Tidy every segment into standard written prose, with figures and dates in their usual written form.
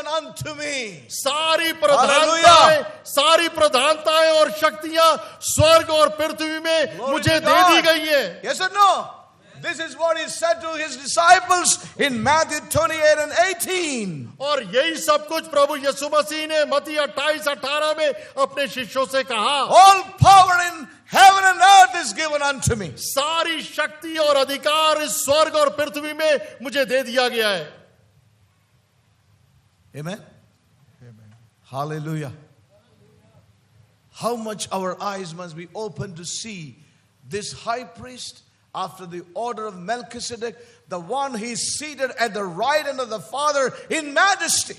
given unto me. सारी Hallelujah. प्रधानताएं और शक्तियां स्वर्ग और पृथ्वी में Glory मुझे to दे दी God. गई है. Yes or no? This is what he said to his disciples in Matthew 28 and 18. और यही सब कुछ प्रभु यीशु मसीह ने मत्ती 28-18 में अपने शिष्यों से कहा. All power in heaven and earth is given unto me. सारी शक्ति और अधिकार इस स्वर्ग और पृथ्वी में मुझे दे दिया गया है. Amen? Hallelujah. How much our eyes must be open to see this high priest after the order of Melchizedek, the one he is seated at the right hand of the Father in majesty,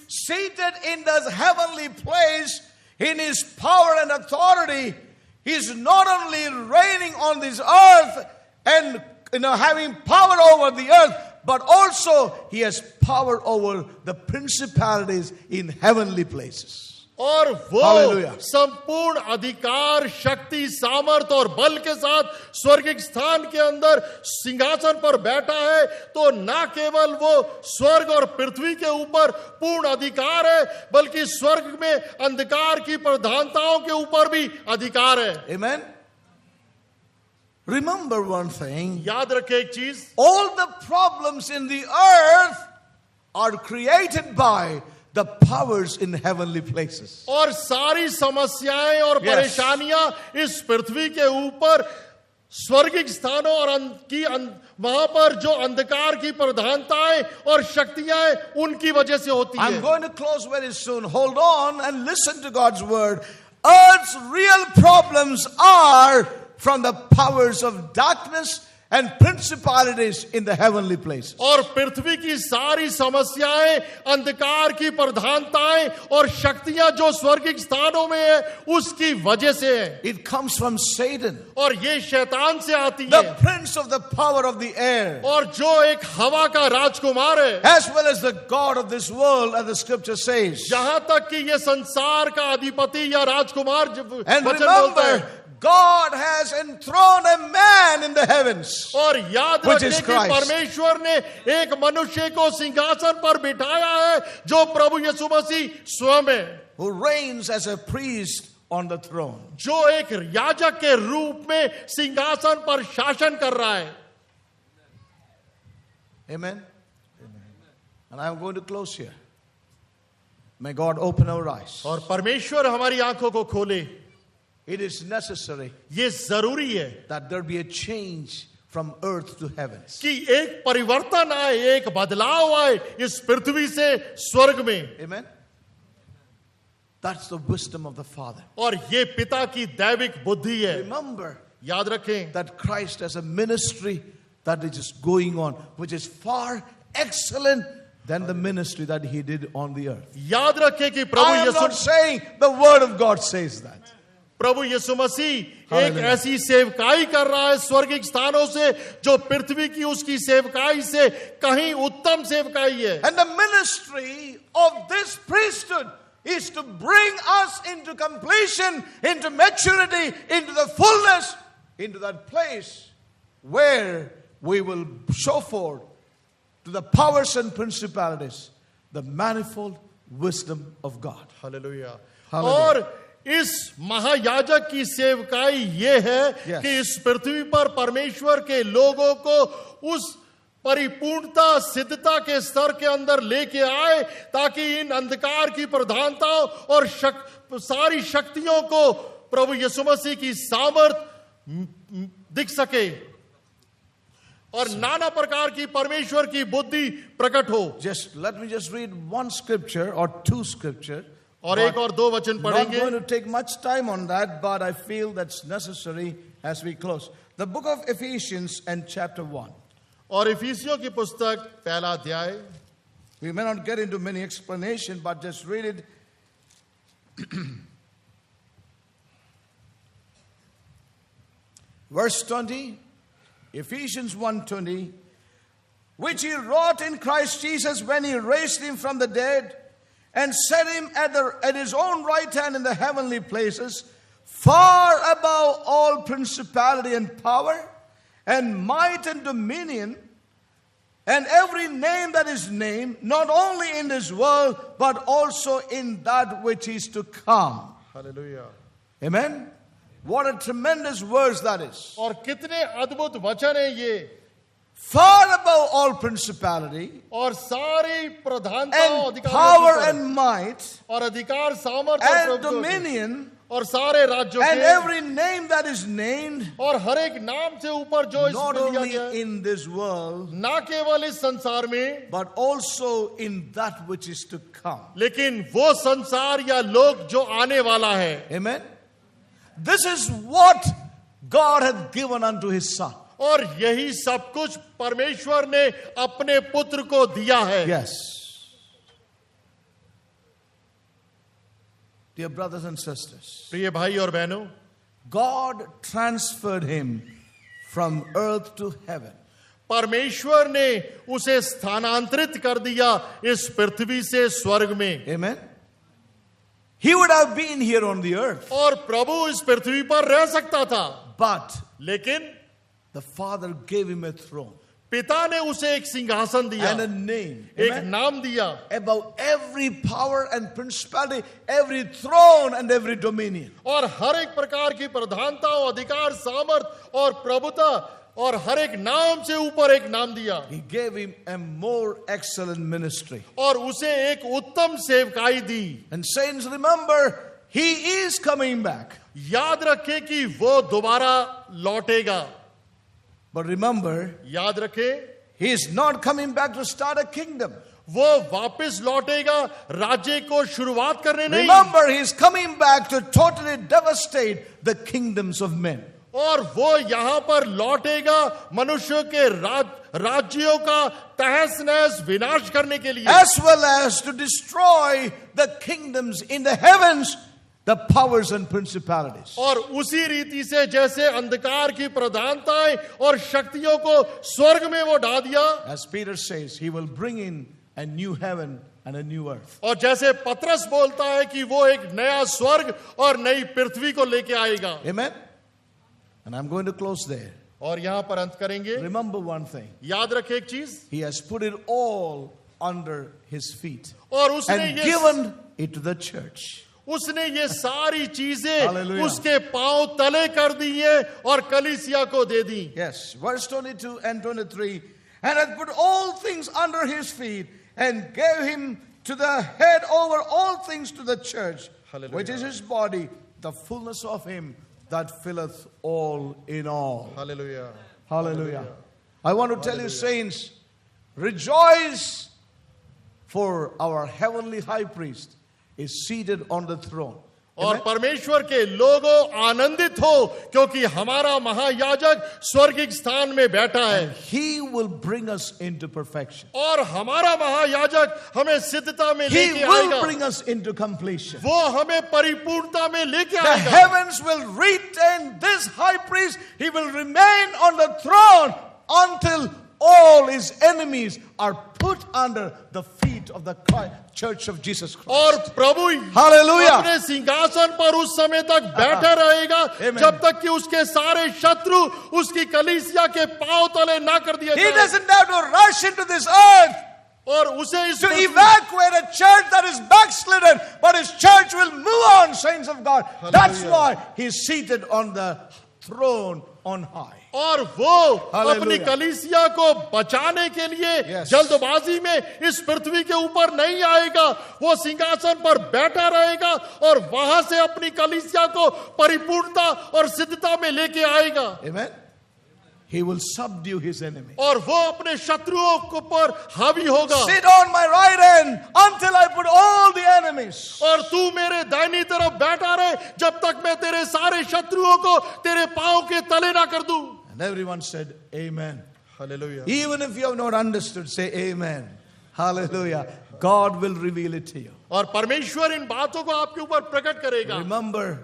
seated in the heavenly place in his power and authority. He is not only reigning on this earth and having power over the earth, but also he has power over the principalities in heavenly places. और वो Hallelujah. संपूर्ण अधिकार, शक्ति, सामर्थ और बल के साथ स्वर्गिक स्थान के अंदर सिंहासन पर बैठा है. तो ना केवल वो स्वर्ग और पृथ्वी के ऊपर पूर्ण अधिकार है, बल्कि स्वर्ग में अंधकार की प्रधानताओं के ऊपर भी अधिकार है. Amen. Remember one thing. याद रखें एक चीज, All the problems in the earth are created by the powers in heavenly places. और सारी समस्याएं और Yes. परेशानियां इस पृथ्वी के ऊपर स्वर्गिक स्थानों और वहां पर जो अंधकार की प्रधानताएं और शक्तियां हैं, उनकी वजह से होती I'm है. going to close very soon. Hold on and listen to God's word. Earth's real problems are from the powers of darkness and principalities in the heavenly places. और पृथ्वी की सारी समस्याएं, अंधकार की प्रधानताएं और शक्तियां जो स्वर्गिक स्थानों में है, उसकी वजह से है. It comes from Satan, और ये शैतान से आती the है, prince of the power of the air, और जो एक हवा का राजकुमार है, as well as the God of this world, as the scripture says. जहां तक कि ये संसार का अधिपति या राजकुमार And वचन बोलता है. remember, God has enthroned a man in the heavens, और याद which रखें is कि Christ. परमेश्वर ने एक मनुष्य को सिंहासन पर बिठाया है, जो प्रभु यीशु मसीह स्वयं है, who reigns as a priest on the throne. जो एक याजक के रूप में सिंहासन पर शासन कर रहा है. Amen? And I am going to close here. May God open our eyes. और परमेश्वर हमारी आंखों को खोले. It is necessary ये जरूरी है that there be a change from earth to heavens. कि एक परिवर्तन आए, एक बदलाव आए इस पृथ्वी से स्वर्ग में. Amen? That's the wisdom of the Father. और ये पिता की दैविक बुद्धि है. Remember याद रखें that Christ has a ministry that is just going on, which is far excellent than the ministry that he did on the earth. याद रखें कि I प्रभु am यीशु not saying the word of God says that. प्रभु यीशु मसीह एक Hallelujah. ऐसी सेवकाई कर रहा है स्वर्गिक स्थानों से, जो पृथ्वी की उसकी सेवकाई से कहीं उत्तम सेवकाई है. And the ministry of this priesthood is to bring us into completion, into maturity, into the fullness, into that place where we will show forth to the powers and principalities the manifold wisdom of God. Hallelujah. Hallelujah. और इस महायाजक की सेवकाई ये है Yes. कि इस पृथ्वी पर परमेश्वर के लोगों को उस परिपूर्णता, सिद्धता के स्तर के अंदर लेके आए, ताकि इन अंधकार की प्रधानताओं और सारी शक्तियों को प्रभु यीशु मसीह की सामर्थ दिख सके और नाना प्रकार की परमेश्वर की बुद्धि प्रकट हो. Let me just read one scripture or two scripture. और एक और दो वचन Not पढ़ेंगे. going to take much time on that, but I feel that's necessary as we close. The book of Ephesians and chapter 1. और इफिसियों की पुस्तक पहला अध्याय. We may not get into many explanation, but just read it. Verse 20, Ephesians 1:20, which he wrought in Christ Jesus when he raised him from the dead and set him at his own right hand in the heavenly places, far above all principality and power and might and dominion, And every name that is named, not only in this world, but also in that which is to come. Hallelujah. Amen? What a tremendous verse that is. और कितने अद्भुत वचन है ये, Far above all principality और सारी प्रधानता and अधिकार power and might और अधिकार सामर्थ्य and और प्रभुत्व dominion और सारे राज्यों and के every name that is named, और हर एक नाम से ऊपर जो not इसमें दिया only गया है, in this world, ना केवल इस संसार में, but also in that which is to come. लेकिन वो संसार या लोक जो आने वाला है। Amen? This is what God hath given unto his son. और यही सब कुछ परमेश्वर ने अपने पुत्र को दिया है। Yes. Dear brothers and sisters, प्रिय भाई और बहनों, God transferred him from earth to heaven. परमेश्वर ने उसे स्थानांतरित कर दिया इस पृथ्वी से स्वर्ग में। Amen? He would have been here on the earth, और प्रभु इस पृथ्वी पर रह सकता था, but लेकिन the Father gave him a throne पिता ने उसे एक सिंहासन दिया, and a name. एक Amen? नाम दिया, Above every power and principality, every throne and every dominion. और हर एक प्रकार की प्रधानता और अधिकार सामर्थ और प्रभुता और हर एक नाम से ऊपर एक नाम दिया, He gave him a more excellent ministry. और उसे एक उत्तम सेवकाई दी। And saints, remember, he is coming back. याद रखे कि वो दोबारा लौटेगा। But remember, याद रखे, he is not coming back to start a kingdom. वो वापस लौटेगा राज्य को शुरुआत करने नहीं, Remember, he is coming back to totally devastate the kingdoms of men. और वो यहाँ पर लौटेगा मनुष्यों के राज्यों का तहस नहस विनाश करने के लिए, As well as to destroy the kingdoms in the heavens, the powers and principalities. और उसी रीति से जैसे अंधकार की प्रधानताएं और शक्तियों को स्वर्ग में वो ढा दिया, As Peter says, he will bring in a new heaven and a new earth. और जैसे पतरस बोलता है कि वो एक नया स्वर्ग और नई पृथ्वी को लेके आएगा। Amen? And I'm going to close there. और यहाँ पर अंत करेंगे। Remember one thing. याद रखे एक चीज, He has put it all under his feet और उसने and ये given it to the church. उसने ये सारी चीजें Hallelujah. उसके पांव तले कर दी है और कलीसिया को दे दी। Yes, verse 22 and 23. And hath put all things under his feet and gave him to the head over all things to the church, Hallelujah. which is his body, the fullness of him that filleth all in all. Hallelujah. Hallelujah. I want to tell you, saints, rejoice, for our heavenly high priest is seated on the throne. और Amen? परमेश्वर के लोगों आनंदित हो, क्योंकि हमारा महायाजक स्वर्गिक स्थान में बैठा है, He will bring us into perfection. और हमारा महायाजक हमें सिद्धता में He लेके will आएगा, bring us into completion. वो हमें परिपूर्णता में लेके The आएगा। heavens will retain this high priest. He will remain on the throne until all his enemies are put under the feet of the church of Jesus Christ. और प्रभु Hallelujah. अपने सिंहासन पर उस समय तक बैठा रहेगा Amen. जब तक कि उसके सारे शत्रु उसकी कलीसिया के पांव तले ना कर दिए He जाए, doesn't have to rush into this earth और उसे इस to evacuate a church that is backslidden, but his church will move on, saints of God. That's Hallelujah. why he's seated on the throne on high. और वो Hallelujah. अपनी कलीसिया को बचाने के लिए Yes. जल्दबाजी में इस पृथ्वी के ऊपर नहीं आएगा, वो सिंहासन पर बैठा रहेगा और वहां से अपनी कलीसिया को परिपूर्णता और सिद्धता में लेके आएगा, Amen. He will subdue his enemy. और वो अपने शत्रुओं के ऊपर हावी होगा। Sit on my right hand until I put all the enemies. और तू मेरे दाहिनी तरफ बैठा रहे जब तक मैं तेरे सारे शत्रुओं को तेरे पांव के तले ना कर दूं। And everyone said, Amen. Hallelujah. Even if you have not understood, say Amen. Hallelujah. God will reveal it to you. और परमेश्वर इन बातों को आपके ऊपर प्रकट करेगा। Remember,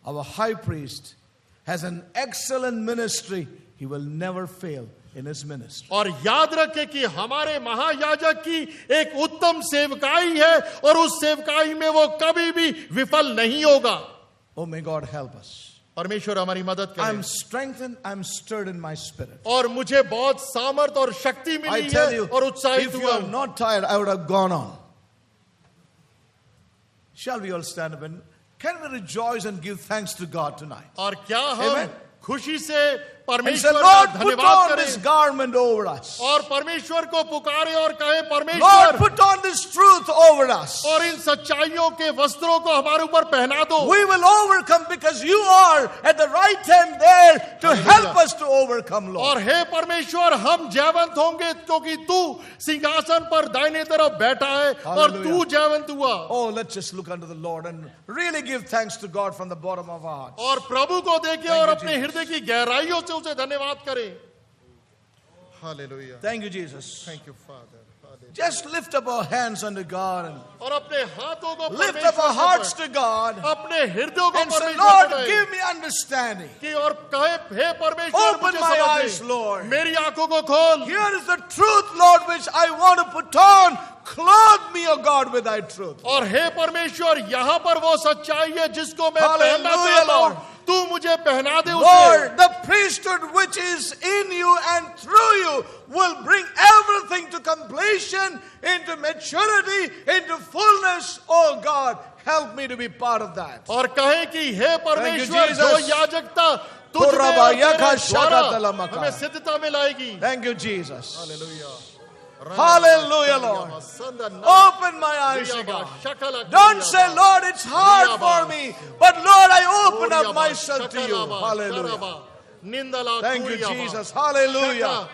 our high priest has an excellent ministry. He will never fail in his ministry. और याद रखे कि हमारे महायाजक की एक उत्तम सेवकाई है और उस सेवकाई में वो कभी भी विफल नहीं होगा। Oh, may God help us. परमेश्वर हमारी मदद I'm करे strengthened, I'm stirred in my spirit. और मुझे बहुत सामर्थ और शक्ति I मिली tell है you, और उत्साहित if you हुआ are हूं। not tired, I would have gone on. Shall we all stand up and can we rejoice and give thanks to God tonight? और क्या Amen. हम खुशी से And say, परमेश्वर का Lord, put धन्यवाद on this करें garment over us. और परमेश्वर को पुकारे और कहे Lord, परमेश्वर put on this truth over us. और इन सच्चाइयों के वस्त्रों को हमारे ऊपर पहना दो We will overcome because you are at the right time there to help us to overcome, Lord. और हे परमेश्वर हम जयवंत होंगे क्योंकि तू सिंहासन पर दाहिने तरफ बैठा है और तू Hallelujah. जयवंत हुआ Oh, let's just look unto the Lord and really give thanks to God from the bottom of our hearts. और प्रभु को देखिए Thank और you, अपने हृदय की गहराइयों से उसे धन्यवाद करें hallelujah Thank you, Jesus. Thank you father Just lift up our hands unto God and और अपने हाथों को lift up our hearts परमेश्वर to God पर, अपने हृदयों को and say, परमेश्वर Lord, पर give me understanding. कि और कहे हे परमेश्वर Open मुझे my समझ eyes, दे Lord. मेरी आंखों को खोल Here is the truth, Lord, which I want to put on. Clothe me, O God, with thy truth. और हे परमेश्वर यहाँ पर वो सच्चाई है जिसको मैं Hallelujah, पहनना चाहता हूँ Lord. तू मुझे पहना दे उसे Lord, the priesthood which is in you and through you will bring everything to completion, into maturity, into fullness. Oh God, help me to be part of that. और कहे कि हे परमेश्वर Jesus. जो याजकता तुझ में Kuraba और तेरे yaka द्वारा shaka talamaka. हमें सिद्धता में लाएगी Thank you, Jesus. Hallelujah Hallelujah, Lord. Open my eyes, O God. Don't say, Lord, it's hard for me. But Lord, I open up myself to you. Hallelujah. Thank you, Jesus. Hallelujah.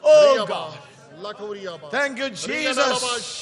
Oh God. Thank you, Jesus.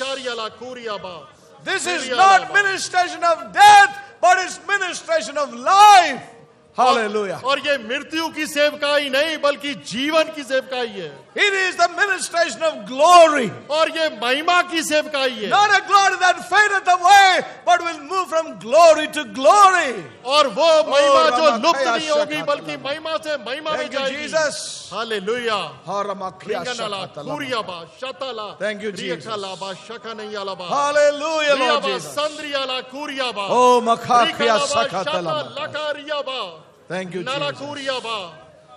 This is not ministration of death, but it's ministration of life. Hallelujah. और ये मृत्यु की सेवकाई नहीं बल्कि जीवन की सेवकाई है It is the ministration of glory. और ये महिमा की सेवकाई है Not a glory that fadeth away, but will move from glory to glory. और वो महिमा जो Ramakaya लुप्त नहीं होगी Shakatala. बल्कि महिमा से महिमा में Thank you, जाएगी Jesus. हालेलुया Haramakya रिंगनला Shakatala. कुरियाबा शतला Thank you, Jesus. रियखलाबा शकनैयालाबा Hallelujah, Lord रियाबा Jesus. संद्रियाला कुरियाबा Oh, Makakya रिकलाबा Shakatala. शता लकारियाबा Thank you, नला Jesus. कुरियाबा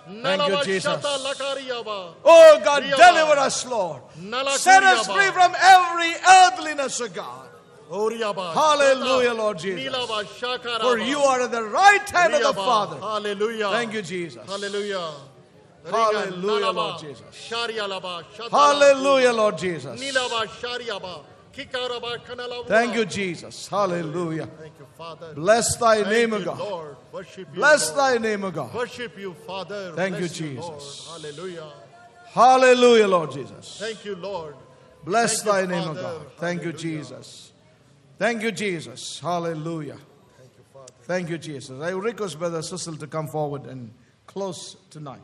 Thank you, नलाबा Jesus. शता लकारियाबा Oh, God, Riyaba. deliver us, Lord. नला Set us कुरियाबा free from every earthliness, O God. ओरियाबा Hallelujah, Lord Jesus. नीलाबा शाकाराबा For you are at the right hand of the Father. Hallelujah Thank you, Jesus. Hallelujah Hallelujah, Lord Jesus. शारियालाबा शता Hallelujah, Lord Jesus. नीलाबा शारियाबा खिकाराबा खनलाबा Thank you, Jesus. Hallelujah. Thank you, Father. Bless thy Thank name, O you, God. Lord. Worship you, Bless Lord. thy name, O God. Worship you, Father. Thank you, Bless Lord. Jesus. Hallelujah. Hallelujah, Lord Jesus. Thank you, Lord. Bless Thank you, thy name, O Father. God. Thank you, Hallelujah. Jesus. Thank you, Jesus. Hallelujah. Thank you, Father. Thank you, Jesus. I request Brother Cecil to come forward and close tonight.